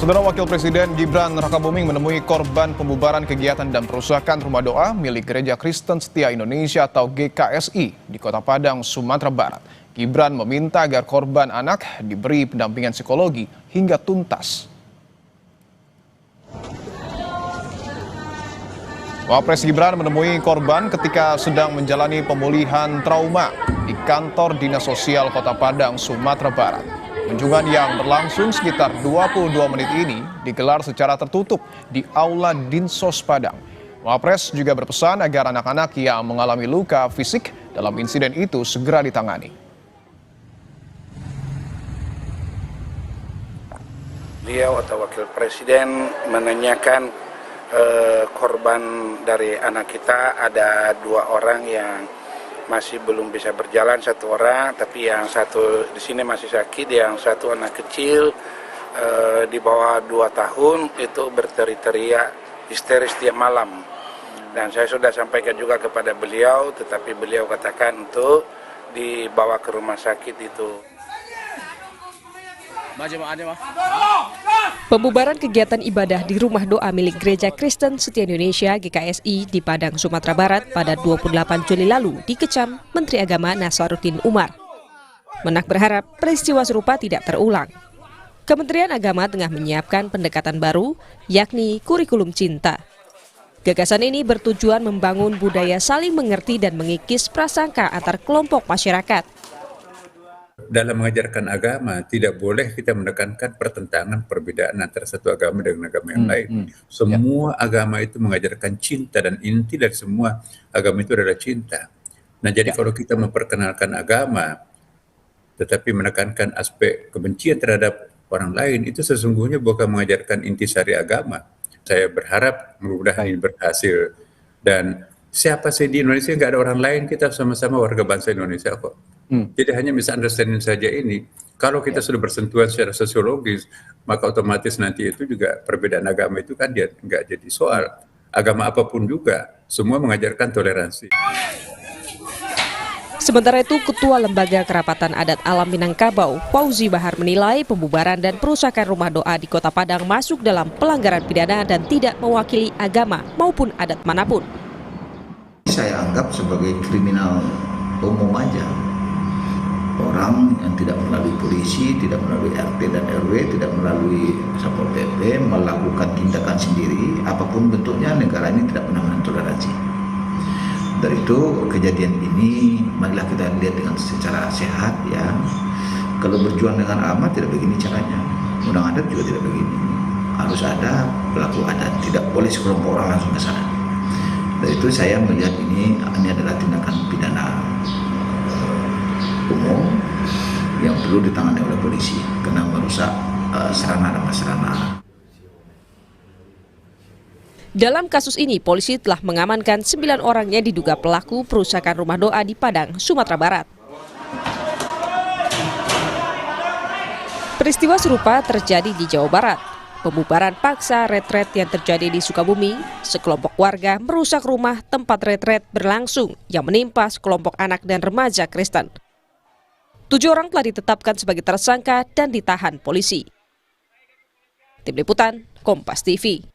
Saudara Wakil Presiden Gibran Rakabuming menemui korban pembubaran kegiatan dan perusakan rumah doa milik Gereja Kristen Setia Indonesia atau GKSI di Kota Padang, Sumatera Barat. Gibran meminta agar korban anak diberi pendampingan psikologi hingga tuntas. Wapres Gibran menemui korban ketika sedang menjalani pemulihan trauma di kantor Dinas Sosial Kota Padang, Sumatera Barat. Kunjungan yang berlangsung sekitar 22 menit ini digelar secara tertutup di Aula Dinsos Padang. Wapres juga berpesan agar anak-anak yang mengalami luka fisik dalam insiden itu segera ditangani. Beliau atau Wakil Presiden menanyakan korban dari anak kita, ada 2 orang yang masih belum bisa berjalan, 1 orang, tapi yang satu di sini masih sakit, yang satu anak kecil di bawah 2 tahun itu berteriak histeris tiap malam. Dan saya sudah sampaikan juga kepada beliau, tetapi beliau katakan untuk dibawa ke rumah sakit itu. Pembubaran kegiatan ibadah di rumah doa milik Gereja Kristen Setia Indonesia GKSI di Padang, Sumatera Barat pada 28 Juli lalu dikecam Menteri Agama Nasaruddin Umar. Menak berharap peristiwa serupa tidak terulang. Kementerian Agama tengah menyiapkan pendekatan baru, yakni kurikulum cinta. Gagasan ini bertujuan membangun budaya saling mengerti dan mengikis prasangka antar kelompok masyarakat. Dalam mengajarkan agama, tidak boleh kita menekankan pertentangan perbedaan antara satu agama dengan agama yang lain. Semua agama itu mengajarkan cinta, dan inti dari semua agama itu adalah cinta. Nah, jadi kalau kita memperkenalkan agama, tetapi menekankan aspek kebencian terhadap orang lain, itu sesungguhnya bukan mengajarkan intisari agama. Saya berharap mudah-mudahan ini berhasil. Dan siapa sih di Indonesia, nggak ada orang lain, kita sama-sama warga bangsa Indonesia kok. Jadi hanya misunderstanding saja ini. Kalau kita sudah bersentuhan secara sosiologis, maka otomatis nanti itu juga perbedaan agama itu kan dia nggak jadi soal. Agama apapun juga, semua mengajarkan toleransi. Sementara itu, Ketua Lembaga Kerapatan Adat Alam Minangkabau, Fauzi Bahar menilai pembubaran dan perusakan rumah doa di Kota Padang masuk dalam pelanggaran pidana dan tidak mewakili agama maupun adat manapun. Saya anggap sebagai kriminal umum aja. Orang yang tidak melalui polisi, tidak melalui RT dan RW, tidak melalui Satpol PP melakukan tindakan sendiri, apapun bentuknya, negara ini tidak pernah mentoleransi. Dari itu kejadian ini marilah kita lihat dengan secara sehat ya. Kalau berjuang dengan agama tidak begini caranya. Undang adat juga tidak begini. Harus ada pelaku adat, tidak boleh sekelompok orang langsung ke sana. Dari itu saya melihat ini adalah tindakan pidana umum yang perlu ditangani oleh polisi karena merusak sarana dan prasarana. Dalam kasus ini, polisi telah mengamankan 9 orang yang diduga pelaku perusakan rumah doa di Padang, Sumatera Barat. Peristiwa serupa terjadi di Jawa Barat. Pembubaran paksa retret yang terjadi di Sukabumi, sekelompok warga merusak rumah tempat retret berlangsung yang menimpa sekelompok anak dan remaja Kristen. 7 orang telah ditetapkan sebagai tersangka dan ditahan polisi. Tim Liputan, Kompas TV.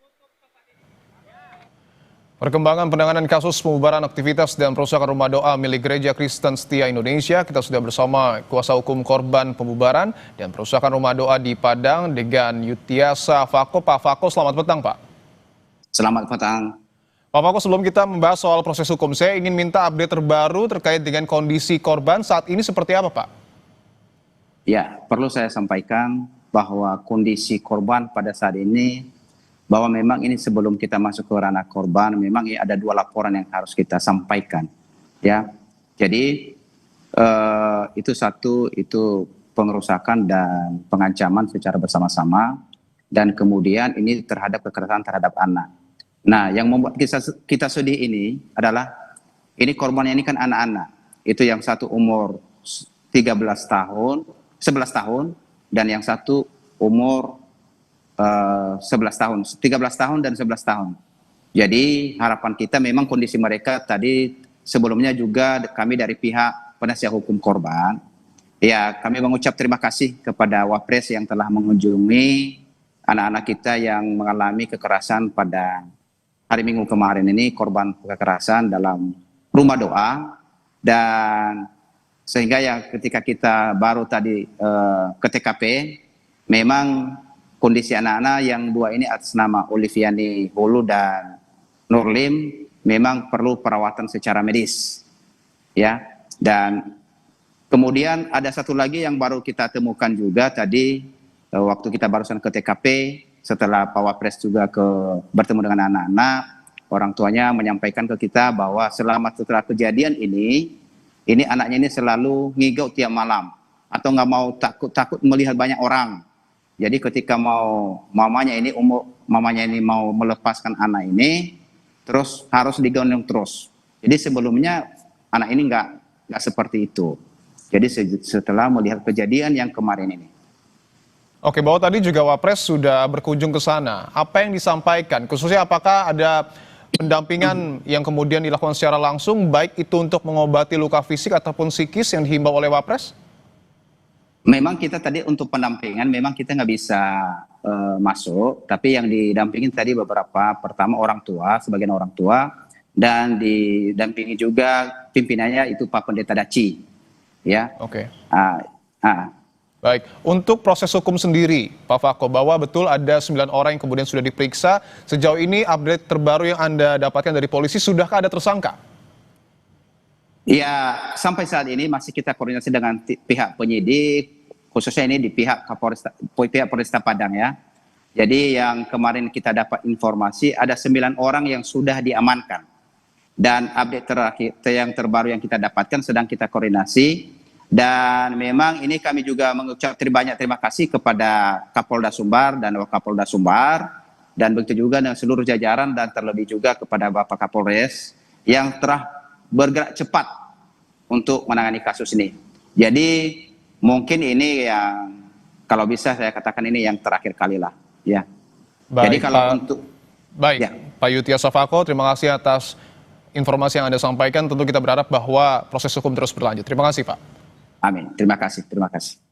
Perkembangan penanganan kasus pembubaran aktivitas dan perusakan rumah doa milik Gereja Kristen Setia Indonesia, kita sudah bersama kuasa hukum korban pembubaran dan perusakan rumah doa di Padang, Degan Yutiasa Fako. Pak Fako, selamat petang, Pak. Selamat petang. Pak Fako, sebelum kita membahas soal proses hukum, saya ingin minta update terbaru terkait dengan kondisi korban saat ini seperti apa, Pak? Ya, perlu saya sampaikan bahwa kondisi korban pada saat ini, bahwa memang ini sebelum kita masuk ke ranah korban, memang ada 2 laporan yang harus kita sampaikan. Ya, jadi itu satu, itu pengerusakan dan pengancaman secara bersama-sama, dan kemudian ini terhadap kekerasan terhadap anak. Nah, yang membuat kita sedih ini adalah, ini korbannya ini kan anak-anak. Itu yang satu umur 11 tahun, dan yang satu umur 11 tahun, 13 tahun dan 11 tahun. Jadi harapan kita memang kondisi mereka tadi sebelumnya juga kami dari pihak penasihat hukum korban, ya kami mengucap terima kasih kepada Wapres yang telah mengunjungi anak-anak kita yang mengalami kekerasan pada hari Minggu kemarin ini, korban kekerasan dalam rumah doa. Dan sehingga ya ketika kita baru tadi ke TKP, memang kondisi anak-anak yang dua ini atas nama Oliviani Hulu dan Nurlim memang perlu perawatan secara medis, ya. Dan kemudian ada satu lagi yang baru kita temukan juga tadi waktu kita barusan ke TKP, setelah Pak Wapres juga bertemu dengan anak-anak, orang tuanya menyampaikan ke kita bahwa setelah kejadian ini anaknya ini selalu ngigau tiap malam atau nggak mau takut melihat banyak orang. Jadi ketika mamanya ini mau melepaskan anak ini, terus harus digendong terus. Jadi sebelumnya anak ini nggak seperti itu. Jadi setelah melihat kejadian yang kemarin ini. Oke, bahwa tadi juga Wapres sudah berkunjung ke sana. Apa yang disampaikan? Khususnya apakah ada pendampingan yang kemudian dilakukan secara langsung, baik itu untuk mengobati luka fisik ataupun psikis yang dihimbau oleh Wapres? Memang kita tadi untuk pendampingan, memang kita nggak bisa masuk, tapi yang didampingin tadi beberapa, pertama orang tua, sebagian orang tua, dan didampingi juga pimpinannya itu Pak Pendeta Daci, ya. Oke. Baik, untuk proses hukum sendiri, Pak Fako, bahwa betul ada 9 orang yang kemudian sudah diperiksa. Sejauh ini update terbaru yang Anda dapatkan dari polisi, sudahkah ada tersangka? Ya, sampai saat ini masih kita koordinasi dengan pihak penyidik, khususnya ini di pihak Polresta Padang, ya. Jadi yang kemarin kita dapat informasi ada 9 orang yang sudah diamankan. Dan update terakhir yang terbaru yang kita dapatkan sedang kita koordinasi. Dan memang ini kami juga mengucap banyak terima kasih kepada Kapolda Sumbar dan Wakapolda Sumbar, dan begitu juga dengan seluruh jajaran dan terlebih juga kepada Bapak Kapolres yang telah bergerak cepat untuk menangani kasus ini. Jadi mungkin ini yang kalau bisa saya katakan ini yang terakhir kali lah, ya. Baik, jadi kalau untuk ya. Pak Yutiasa Fako, terima kasih atas informasi yang Anda sampaikan. Tentu kita berharap bahwa proses hukum terus berlanjut. Terima kasih, Pak. Amin. Terima kasih. Terima kasih.